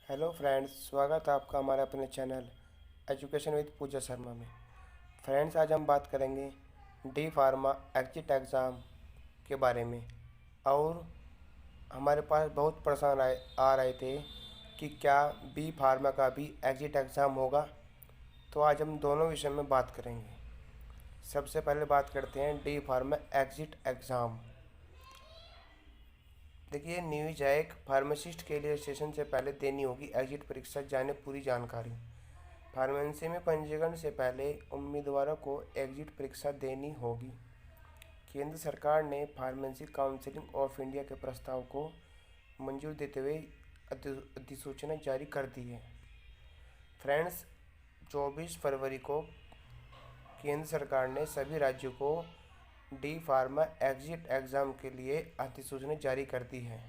Hello friends, स्वागत है आपका हमारे अपने चैनल एजुकेशन विद पूजा शर्मा में। फ्रेंड्स, आज हम बात करेंगे डी फार्मा एग्जिट एग्ज़ाम के बारे में। और हमारे पास बहुत प्रश्न आ रहे थे कि क्या बी फार्मा का भी एग्जिट एग्ज़ाम होगा। तो आज हम दोनों विषय में बात करेंगे। सबसे पहले बात करते हैं डी फार्मा एग्जिट एग्ज़ाम। देखिए, न्यूज है, एक फार्मासिस्ट के लिए रजिस्ट्रेशन से पहले देनी होगी एग्जिट परीक्षा, जाने पूरी जानकारी। फार्मेसी में पंजीकरण से पहले उम्मीदवारों को एग्जिट परीक्षा देनी होगी। केंद्र सरकार ने फार्मेसी काउंसिल ऑफ इंडिया के प्रस्ताव को मंजूरी देते हुए अधिसूचना जारी कर दी है। फ्रेंड्स, 24 फरवरी को केंद्र सरकार ने सभी राज्यों को डी फार्मा एग्जिट एग्ज़ाम के लिए अधिसूचना जारी कर दी है।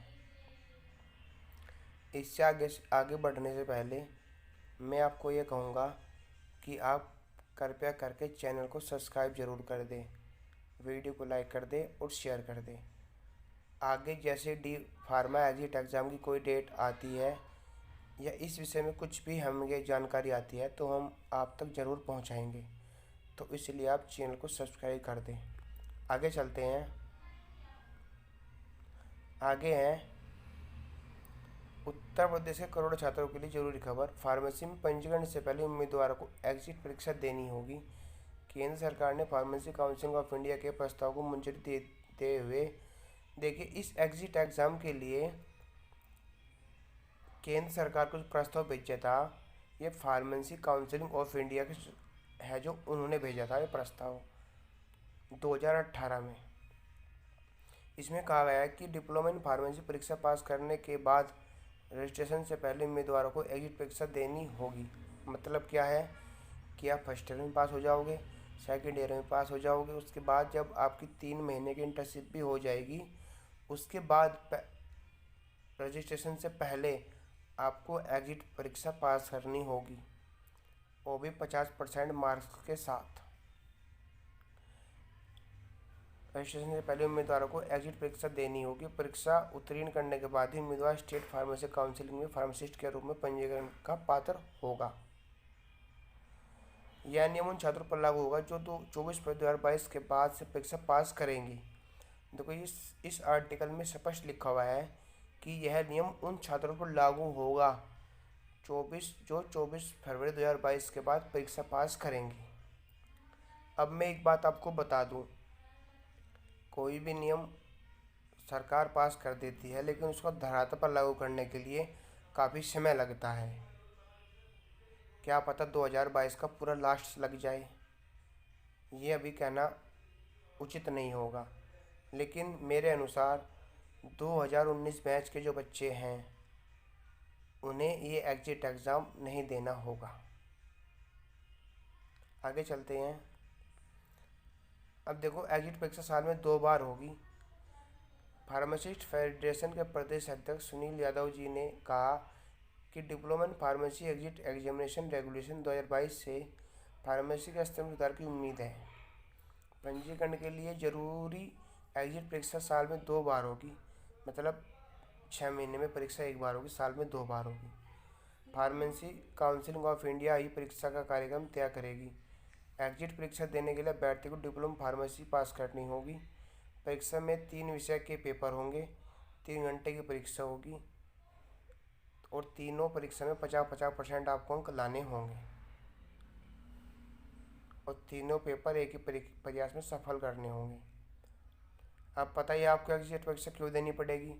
इससे आगे बढ़ने से पहले मैं आपको ये कहूँगा कि आप कृपया करके चैनल को सब्सक्राइब ज़रूर कर दें, वीडियो को लाइक कर दें और शेयर कर दें। आगे जैसे डी फार्मा एग्जिट एग्ज़ाम की कोई डेट आती है या इस विषय में कुछ भी हमें जानकारी आती है तो हम आप तक ज़रूर पहुंचाएंगे। तो इसलिए आप चैनल को सब्सक्राइब कर दें। आगे चलते हैं। आगे हैं उत्तर प्रदेश के करोड़ों छात्रों के लिए जरूरी खबर। फार्मेसी में पंजीकरण से पहले उम्मीदवारों को एग्जिट परीक्षा देनी होगी। केंद्र सरकार ने फार्मेसी काउंसिल ऑफ इंडिया के प्रस्ताव को मंजूरी देते हुए देखिए, इस एग्जिट एग्ज़ाम के लिए केंद्र सरकार को जो प्रस्ताव भेजा था, ये फार्मेसी काउंसिल ऑफ इंडिया के है जो उन्होंने भेजा था ये प्रस्ताव 2018 में। इसमें कहा गया है कि डिप्लोमा इन फार्मेसी परीक्षा पास करने के बाद रजिस्ट्रेशन से पहले उम्मीदवारों को एग्जिट परीक्षा देनी होगी। मतलब क्या है कि आप फर्स्ट ईयर में पास हो जाओगे, सेकंड ईयर में पास हो जाओगे, उसके बाद जब आपकी 3 महीने की इंटर्नशिप भी हो जाएगी, उसके बाद रजिस्ट्रेशन से पहले आपको एग्जिट परीक्षा पास करनी होगी, वो भी 50% मार्क्स के साथ। रजिस्ट्रेशन से पहले उम्मीदवारों को एग्जिट परीक्षा देनी होगी। परीक्षा उत्तीर्ण करने के बाद ही उम्मीदवार स्टेट फार्मेसी काउंसिल में फार्मासिस्ट के रूप में पंजीकरण का पात्र होगा। यह नियम उन छात्रों पर लागू होगा जो 24/2022 के बाद से परीक्षा पास करेंगे। देखो, इस आर्टिकल में स्पष्ट लिखा हुआ है कि यह नियम उन छात्रों पर लागू होगा जो 24 फरवरी 2022 के बाद परीक्षा पास करेंगे। अब मैं एक बात आपको बता दूं, कोई भी नियम सरकार पास कर देती है लेकिन उसको धरातल पर लागू करने के लिए काफ़ी समय लगता है। क्या पता 2022 का पूरा लास्ट लग जाए, ये अभी कहना उचित नहीं होगा। लेकिन मेरे अनुसार 2019 बैच के जो बच्चे हैं उन्हें ये एग्जिट एग्ज़ाम नहीं देना होगा। आगे चलते हैं। अब देखो, एग्जिट परीक्षा साल में 2 बार होगी। फार्मासिस्ट फेडरेशन के प्रदेश अध्यक्ष सुनील यादव जी ने कहा कि diploma in pharmacy exit examination regulation 2022 से फार्मेसी के स्तर में सुधार की उम्मीद है। पंजीकरण के लिए जरूरी एग्जिट परीक्षा साल में 2 बार होगी। मतलब 6 महीने में परीक्षा 1 बार होगी, साल में 2 बार होगी। फार्मेसी काउंसिल ऑफ इंडिया ही परीक्षा का कार्यक्रम तय करेगी। एग्जिट परीक्षा देने के लिए अभ्यर्थी को डिप्लोमा फार्मेसी पास करनी होगी। परीक्षा में 3 विषय के पेपर होंगे, 3 घंटे की परीक्षा होगी और तीनों परीक्षा में 50-50% आपको अंक लाने होंगे और तीनों पेपर एक ही प्रयास में सफल करने होंगे। अब पता ही आपको एग्जिट परीक्षा क्यों देनी पड़ेगी।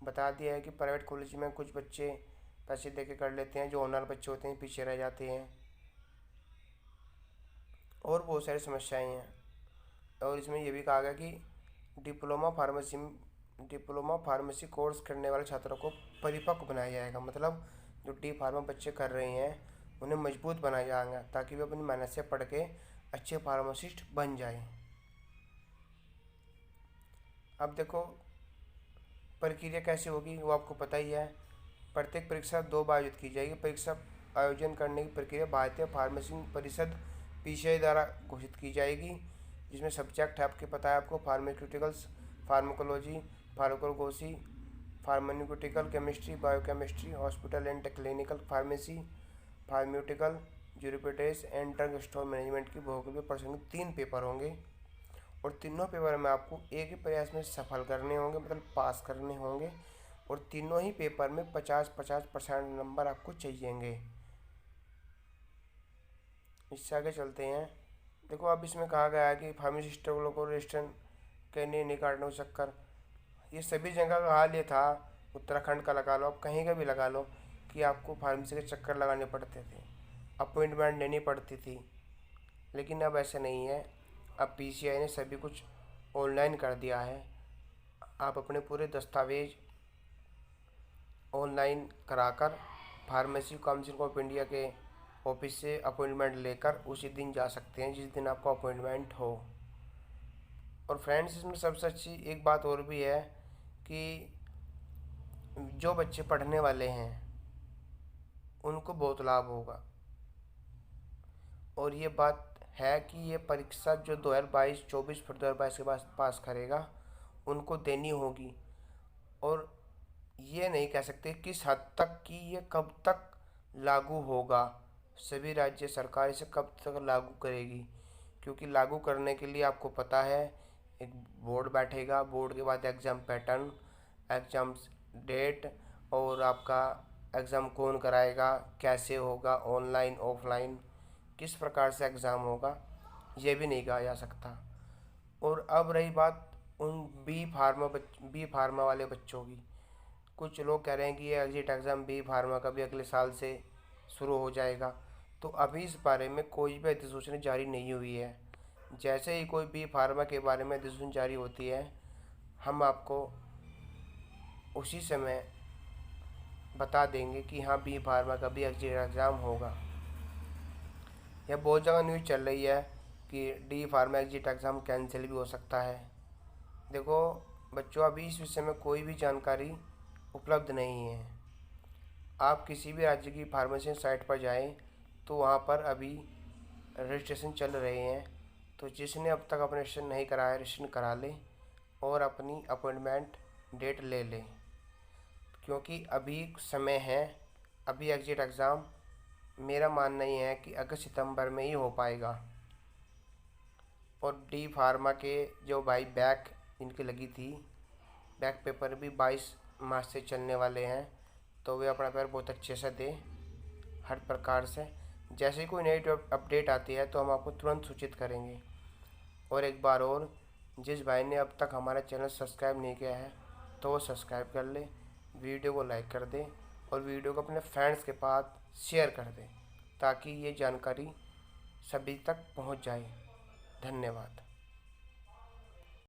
बता दिया है कि प्राइवेट कॉलेज में कुछ बच्चे पैसे दे के कर लेते हैं, जो ऑनर बच्चे होते हैं पीछे रह जाते हैं और बहुत सारी समस्याएं हैं। और इसमें यह भी कहा गया कि डिप्लोमा फार्मेसी कोर्स करने वाले छात्रों को परिपक्व बनाया जाएगा। मतलब जो डी फार्मा बच्चे कर रहे हैं उन्हें मजबूत बनाया जाएगा ताकि वे अपनी मेहनत से पढ़ के अच्छे फार्मासिस्ट बन जाएं। अब देखो, प्रक्रिया कैसे होगी वो आपको पता ही है। प्रत्येक परीक्षा 2 बार आयोजित की जाएगी। परीक्षा आयोजन करने की प्रक्रिया भारतीय फार्मेसी परिषद पीसीआई द्वारा घोषित की जाएगी, जिसमें सब्जेक्ट है आपके पता है आपको pharmaceuticals, pharmacology, pharmacology, pharmaceutical chemistry, biochemistry, hospital and clinical pharmacy, pharmaceutical, jurisprudence and drug store management की भौगोलिक प्रश्न 3 पेपर होंगे और तीनों पेपर में आपको एक ही प्रयास में सफल करने होंगे, मतलब पास करने होंगे। और तीनों ही पेपर में 50-50% नंबर आपको चाहिएंगे। इससे आगे चलते हैं। देखो अब इसमें कहा गया है कि फार्मासिस्ट को रजिस्ट्रेशन करने नहीं काटने चक्कर, ये सभी जगह का हाल ये था। उत्तराखंड का लगा लो, अब कहीं का भी लगा लो, कि आपको फार्मेसी के चक्कर लगाने पड़ते थे, अपॉइंटमेंट लेनी पड़ती थी। लेकिन अब ऐसा नहीं है। अब पीसीआई ने सभी कुछ ऑनलाइन कर दिया है। आप अपने पूरे दस्तावेज ऑनलाइन कराकर फार्मेसी काउंसिल ऑफ इंडिया के ऑफिस से अपॉइंटमेंट लेकर उसी दिन जा सकते हैं जिस दिन आपका अपॉइंटमेंट हो। और फ्रेंड्स, इसमें सबसे अच्छी एक बात और भी है कि जो बच्चे पढ़ने वाले हैं उनको बहुत लाभ होगा। और ये बात है कि ये परीक्षा जो 2022-24 फिर 2022 के बाद पास करेगा उनको देनी होगी। और ये नहीं कह सकते किस हद तक कि ये कब तक लागू होगा, सभी राज्य सरकार इसे कब तक लागू करेगी। क्योंकि लागू करने के लिए आपको पता है एक बोर्ड बैठेगा, बोर्ड के बाद एग्ज़ाम पैटर्न, एग्ज़ाम डेट, और आपका एग्ज़ाम कौन कराएगा, कैसे होगा, ऑनलाइन ऑफलाइन, किस प्रकार से एग्ज़ाम होगा, ये भी नहीं कहा जा सकता। और अब रही बात उन बी फार्मा वाले बच्चों की। कुछ लोग कह रहे हैं कि ये एग्जिट एग्ज़ाम बी फार्मा का भी अगले साल से शुरू हो जाएगा। तो अभी इस बारे में कोई भी अधिसूचना जारी नहीं हुई है। जैसे ही कोई बी फार्मा के बारे में अधिसूचना जारी होती है हम आपको उसी समय बता देंगे कि हाँ बी फार्मा का भी एग्जिट एग्ज़ाम होगा। यह बहुत जगह न्यूज़ चल रही है कि D pharma exit exam cancel भी हो सकता है। देखो बच्चों, अभी इस विषय में कोई भी जानकारी उपलब्ध नहीं है। आप किसी भी राज्य की फार्मेसी साइट पर जाएं तो वहाँ पर अभी रजिस्ट्रेशन चल रहे हैं। तो जिसने अब तक अपना रजिस्ट्रेशन नहीं कराया रजिस्ट्रेशन करा ले और अपनी अपॉइंटमेंट डेट ले लें, क्योंकि अभी समय है। अभी एग्जिट एग्ज़ाम मेरा मानना ही है कि अगस्त सितंबर में ही हो पाएगा। और डी फार्मा के जो भाई बैक इनकी लगी थी, बैक पेपर भी 22 मार्च से चलने वाले हैं। तो वे अपना पेपर बहुत अच्छे से दें हर प्रकार से। जैसे ही कोई नई अपडेट आती है तो हम आपको तुरंत सूचित करेंगे। और एक बार और, जिस भाई ने अब तक हमारा चैनल सब्सक्राइब नहीं किया है तो वो सब्सक्राइब कर ले, वीडियो को लाइक कर दें और वीडियो को अपने फ्रेंड्स के पास शेयर कर दें ताकि ये जानकारी सभी तक पहुंच जाए। धन्यवाद।